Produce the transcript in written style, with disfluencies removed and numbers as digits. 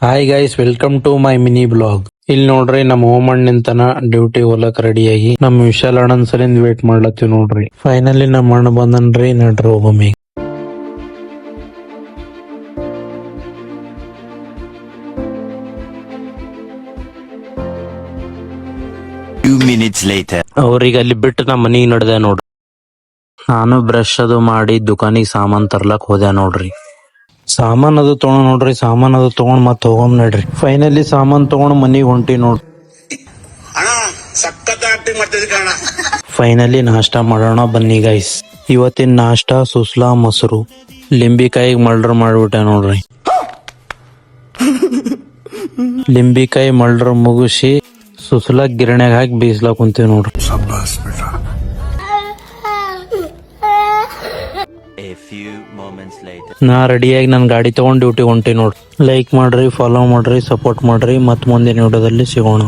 Hi guys, welcome to my mini blog. ಇಲ್ಲಿ ನೋಡ್ರಿ ನಮ್ಮ ಹೋಮಣ್ಣ ನಿಂತನ ಡ್ಯೂಟಿ ಹೋಲಕ್ ರೆಡಿಯಾಗಿ ನಮ್ಮ ವಿಶಾಲ್ ಅಣ್ಣನ್ ಸಲಿಂದ ವೇಟ್ ಮಾಡ್ಲತ್ತೀವಿ ನೋಡ್ರಿ. ಫೈನಲಿ ನಮ್ಮ ಅಣ್ಣ ಬಂದನ್ರಿ, ನಡ್ರಿ ಹೋಗಮ್ಮಿ. ಅವ್ರಿಗೆ ಅಲ್ಲಿ ಬಿಟ್ಟು ನಮ್ಮ ಮನಿಗ್ ನಡ್ದೆ ನೋಡ್ರಿ. ನಾನು ಬ್ರಷ್ ಅದು ಮಾಡಿ ದುಕಾನಿಗೆ ಸಾಮಾನ್ ತರ್ಲಕ್ ಹೋದೆ ನೋಡ್ರಿ. ಸಾಮಾನ್ ಅದು ತಗೊಂಡ್ ನೋಡ್ರಿ, ಸಾಮಾನ್ ಅದು ತಗೊಂಡ್ ಮತ್ ಹೋಗಮ್ ನಡ್ರಿ. ಫೈನಲಿ ಸಾಮಾನ್ ತಗೊಂಡ್ ಮನಿಗ್ ಹೊಂಟಿ ನೋಡ್ರಿ. ಫೈನಲಿ ನಾಷ್ಟಾ ಮಾಡೋಣ ಬನ್ನಿ ಗೈಸ್. ಇವತ್ತಿನ ನಾಷ್ಟಾ ಸುಸ್ಲಾ ಮೊಸರು, ಲಿಂಬಿಕಾಯಿಗೆ ಮಲ್ಡರ್ ಮಾಡ್ಬಿಟ್ಟೆ ನೋಡ್ರಿ. ಲಿಂಬಿಕಾಯಿ ಮಲ್ಡರ್ ಮುಗಿಸಿ ಸುಸ್ಲಾಕ್ ಗಿರಣ್ಯಾಗ ಹಾಕಿ ಬೀಸ್ಲಾಕ್ ಕುಂತೀವಿ ನೋಡ್ರಿ. ನಾ ರೆಡಿಯಾಗಿ ನನ್ ಗಾಡಿ ತಗೊಂಡ್ ಡ್ಯೂಟಿ ಹೊಂಟಿ ನೋಡ್ರಿ. ಲೈಕ್ ಮಾಡ್ರಿ, ಫಾಲೋ ಮಾಡ್ರಿ, ಸಪೋರ್ಟ್ ಮಾಡ್ರಿ. ಮತ್ ಮುಂದಿನ ವಿಡಿಯೋದಲ್ಲಿ ಸಿಗೋಣ.